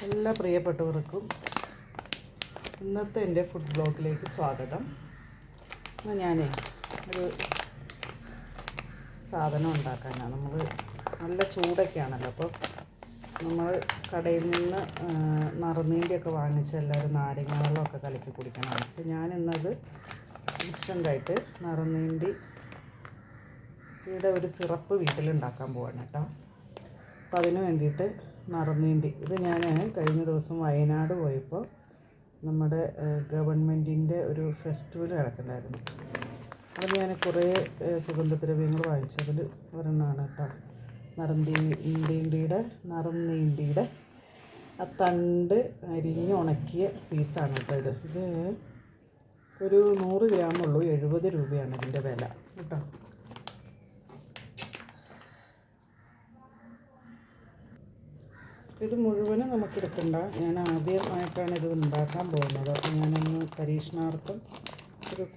എല്ലാ പ്രിയപ്പെട്ടവർക്കും ഇന്നത്തെ എൻ്റെ ഫുഡ് ബ്ലോഗിലേക്ക് സ്വാഗതം. ഇന്ന് ഞാനേ ഒരു സാധനം ഉണ്ടാക്കാനാണ്. നമ്മൾ നല്ല ചൂടൊക്കെയാണല്ലോ, അപ്പോൾ നമ്മൾ കടയിൽ നിന്ന് നറുനീണ്ടിയൊക്കെ വാങ്ങിച്ച് എല്ലാവരും നാരങ്ങ വെള്ളമൊക്കെ കലക്കി കുടിക്കണമാണ്. അപ്പോൾ ഞാനിന്നത് ഇൻസ്റ്റൻ്റായിട്ട് നറുനീണ്ടിയുടെ ഒരു സിറപ്പ് വീട്ടിലുണ്ടാക്കാൻ പോവാണ് കേട്ടോ. അപ്പോൾ അതിന് വേണ്ടിയിട്ട് നറുനീണ്ടി ഇത് ഞാൻ കഴിഞ്ഞ ദിവസം വയനാട് പോയപ്പോൾ നമ്മുടെ ഗവൺമെൻറ്റിൻ്റെ ഒരു ഫെസ്റ്റിവൽ നടക്കുന്നുണ്ടായിരുന്നു. അത് ഞാൻ കുറേ സുഗന്ധദ്രവ്യങ്ങൾ വാങ്ങിച്ചതിൽ ഒരെണ്ണമാണ് കേട്ടോ നറുനീണ്ടിയുടെ ആ തണ്ട് അരിഞ്ഞ് ഉണക്കിയ പീസാണ് കേട്ടോ ഇത് ഒരു 100 ഗ്രാമുള്ളൂ. 70 രൂപയാണ് ഇതിൻ്റെ വില കേട്ടോ. ഇത് മുഴുവനും നമുക്കെടുക്കണ്ട. ഞാൻ ആദ്യമായിട്ടാണ് ഇത് ഉണ്ടാക്കാൻ പോകുന്നത്. അപ്പോൾ ഞാനൊന്ന് പരീക്ഷണാർത്ഥം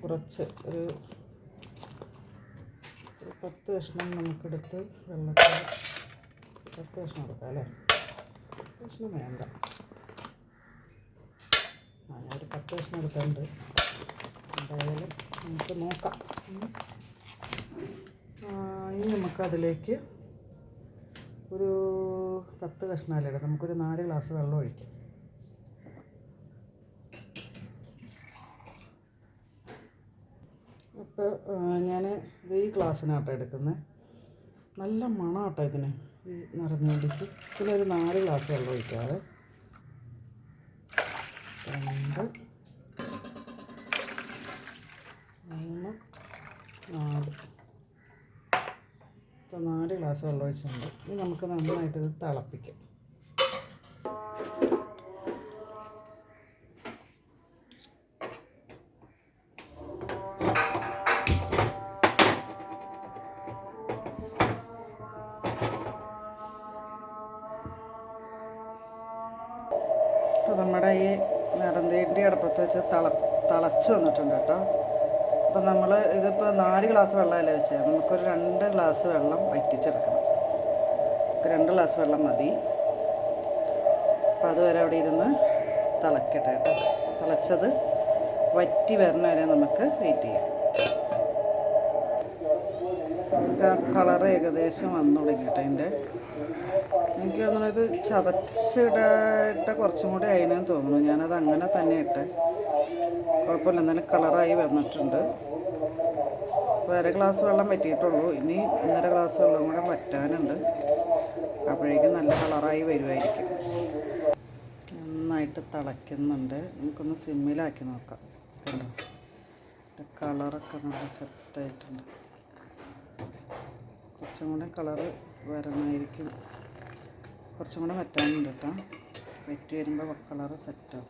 കുറച്ച് 10 കഷ്ണം നമുക്കെടുത്ത് വെള്ളത്തിൽ 10 കഷ്ണം എടുക്കാം അല്ലേ? 10 കഷ്ണം വേണ്ട, ഞാനൊരു 10 കഷ്ണം എടുക്കുന്നുണ്ട്. എന്തായാലും നമുക്ക് നോക്കാം. ഇനി നമുക്കതിലേക്ക് ഒരു 10 കഷ്ണമല്ലേ, നമുക്കൊരു 4 ഗ്ലാസ് വെള്ളം ഒഴിക്കാം. അപ്പോൾ ഞാൻ ഈ ഗ്ലാസ്സിനാട്ടോ എടുക്കുന്നത്. നല്ല മണമാട്ടോ ഇതിന്, ഈ നിറഞ്ഞുകൊണ്ടിട്ട്. ഇതിലൊരു 4 ഗ്ലാസ് വെള്ളം ഒഴിക്കാതെ 2 3 4 ഇപ്പോൾ 4 ഗ്ലാസ് വെള്ളം ഒഴിച്ചിട്ടുണ്ട്. ഇനി നമുക്ക് നന്നായിട്ടിത് തിളപ്പിക്കാം. അപ്പോൾ നമ്മുടെ ഈ നിറന്തേണ്ടി അടുപ്പത്ത് വെച്ച് തിളച്ച് വന്നിട്ടുണ്ട് കേട്ടോ. അപ്പോൾ നമ്മൾ ഇതിപ്പോൾ 4 ഗ്ലാസ് വെള്ളമല്ലേ വെച്ചാൽ നമുക്കൊരു 2 ഗ്ലാസ് വെള്ളം വറ്റിച്ചെടുക്കണം. 2 ഗ്ലാസ് വെള്ളം മതി. അപ്പോൾ അതുവരെ അവിടെ ഇരുന്ന് തിളക്കട്ടെ കേട്ടോ. തിളച്ചത് വറ്റി വരണ വരെ നമുക്ക് വെയിറ്റ് ചെയ്യാം. കളർ ഏകദേശം വന്നു തുടങ്ങിയിട്ട് അതിൻ്റെ എനിക്ക് തോന്നുന്നു ഇത് ചതച്ചിട കുറച്ചും കൂടി അതിനെന്ന് തോന്നുന്നു. ഞാനത് അങ്ങനെ തന്നെ ഇട്ട് കുഴപ്പമില്ല, എന്നാലും കളറായി വന്നിട്ടുണ്ട്. 1 ഗ്ലാസ് വെള്ളം വറ്റിയിട്ടുള്ളൂ. ഇനി 1.5 ഗ്ലാസ് വെള്ളം കൂടെ വറ്റാനുണ്ട്. അപ്പോഴേക്കും നല്ല കളറായി വരുമായിരിക്കും. നന്നായിട്ട് തിളയ്ക്കുന്നുണ്ട്. നമുക്കൊന്ന് സിമ്മിലാക്കി നോക്കാം. കണ്ടോ, കളറൊക്കെ നല്ല സെറ്റായിട്ടുണ്ട്. കുറച്ചും കൂടെ കളറ് വരണമായിരിക്കും. കുറച്ചും കൂടെ വറ്റാനുണ്ട് കേട്ടോ. വറ്റി വരുമ്പോൾ കളറ് സെറ്റാവും.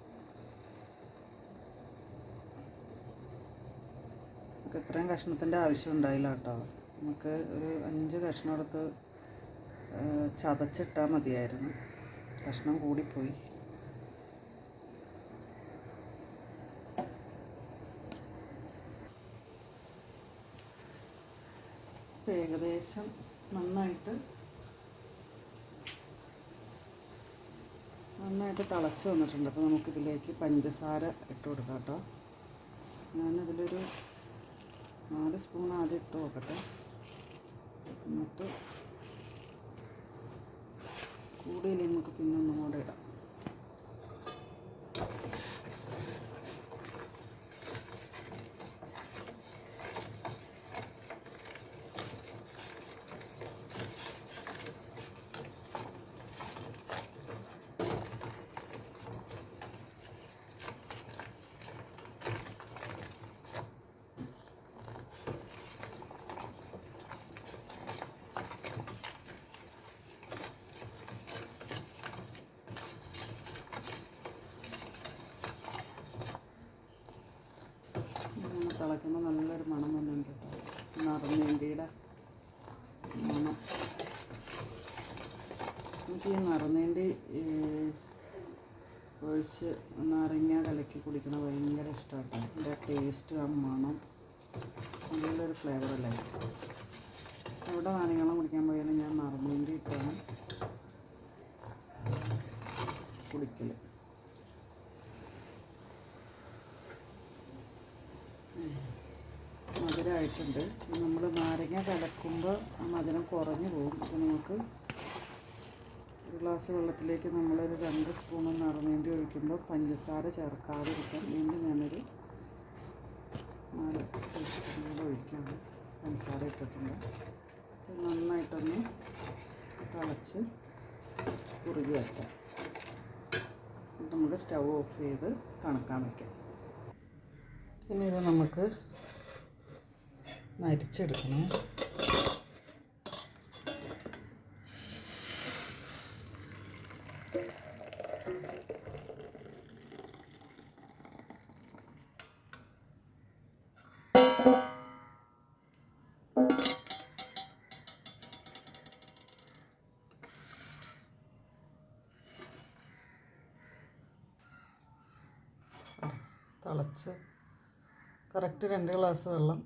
നമുക്ക് ഇത്രയും കഷ്ണത്തിൻ്റെ ആവശ്യം ഉണ്ടായില്ല കേട്ടോ. നമുക്ക് ഒരു 5 കഷ്ണം എടുത്ത് ചതച്ചിട്ടാൽ മതിയായിരുന്നു. കഷ്ണം കൂടിപ്പോയി. ഏകദേശം നന്നായിട്ട് തിളച്ച് വന്നിട്ടുണ്ട്. അപ്പോൾ നമുക്കിതിലേക്ക് പഞ്ചസാര ഇട്ട് കൊടുക്കാം കേട്ടോ. ഞാനതിലൊരു 4 സ്പൂൺ ആദ്യം ഇട്ട് നോക്കട്ടെ. എന്നിട്ട് കൂടുതൽ നമുക്ക് പിന്നെ ഒന്നും കൂടെ ഇടാം. തിളയ്ക്കുമ്പോൾ നല്ലൊരു മണം വന്നിട്ടുണ്ട് കേട്ടോ. നറുനീണ്ടിയുടെ മണം. എനിക്ക് ഈ നറുനീണ്ടി ഒഴിച്ച് നാരങ്ങ കലക്കി കുടിക്കണ ഭയങ്കര ഇഷ്ടമാണ്. അതിൻ്റെ ടേസ്റ്റ്, ആ മണം നല്ലൊരു ഫ്ലേവറല്ലേ. എവിടെ നാരങ്ങളും കുടിക്കാൻ പോയാലും ഞാൻ നറുനീണ്ടി ഇട്ടാണ് കുടിക്കൽ. മധുരമായിട്ടുണ്ട്. നമ്മൾ നാരങ്ങ കലക്കുമ്പോൾ ആ മധുരം കുറഞ്ഞു പോകും. അപ്പോൾ നമുക്ക് ഒരു ഗ്ലാസ് വെള്ളത്തിലേക്ക് നമ്മളൊരു 2 സ്പൂൺ നിറഞ്ഞേണ്ടി ഒഴിക്കുമ്പോൾ പഞ്ചസാര ചേർക്കാതിരിക്കാൻ വീണ്ടും ഞാനൊരു 4 ടീസ്പൂൺ ഒഴിക്കുകയാണ്. പഞ്ചസാര ഇട്ടിട്ടുണ്ട്. നന്നായിട്ടൊന്ന് തിളച്ച് കുറുകി വയ്ക്കാം. നമുക്ക് സ്റ്റൗ ഓഫ് ചെയ്ത് തണുക്കാൻ വയ്ക്കാം. ഇനി ഇത് നമുക്ക് നരിച്ചെടുക്കണം. തിളച്ച് കറക്റ്റ് 2 ഗ്ലാസ് വെള്ളം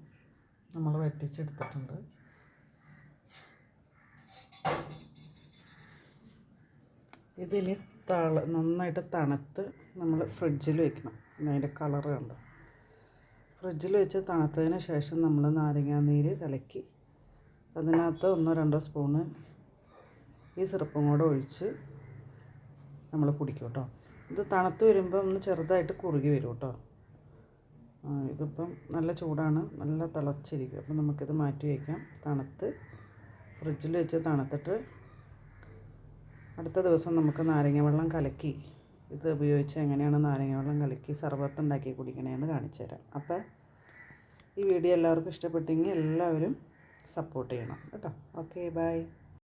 നമ്മൾ വറ്റിച്ചെടുത്തിട്ടുണ്ട്. ഇതിന് നന്നായിട്ട് തണുത്ത് നമ്മൾ ഫ്രിഡ്ജിൽ വയ്ക്കണം. അതിൻ്റെ കളറ് കണ്ടോ. ഫ്രിഡ്ജിൽ വെച്ച് തണുത്തതിന് ശേഷം നമ്മൾ നാരങ്ങാനീര് കലക്കി അതിനകത്ത് 1-2 സ്പൂണ് ഈ സിറപ്പും കൂടെ ഒഴിച്ച് നമ്മൾ കുടിക്കും കേട്ടോ. ഇത് തണുത്ത് വരുമ്പോൾ ഒന്ന് ചെറുതായിട്ട് കുറുകി വരും കേട്ടോ. ഇതിപ്പം നല്ല ചൂടാണ്, നല്ല തിളച്ചിരിക്കും. അപ്പം നമുക്കിത് മാറ്റി വയ്ക്കാം. തണുത്ത് ഫ്രിഡ്ജിൽ വെച്ച് തണുത്തിട്ട് അടുത്ത ദിവസം നമുക്ക് നാരങ്ങ വെള്ളം കലക്കി ഇത് ഉപയോഗിച്ച് എങ്ങനെയാണ് നാരങ്ങ വെള്ളം കലക്കി സർബത്ത് ഉണ്ടാക്കി കുടിക്കണേന്ന് കാണിച്ചു തരാം. അപ്പോൾ ഈ വീഡിയോ എല്ലാവർക്കും ഇഷ്ടപ്പെട്ടെങ്കിൽ എല്ലാവരും സപ്പോർട്ട് ചെയ്യണം കേട്ടോ. Okay, by.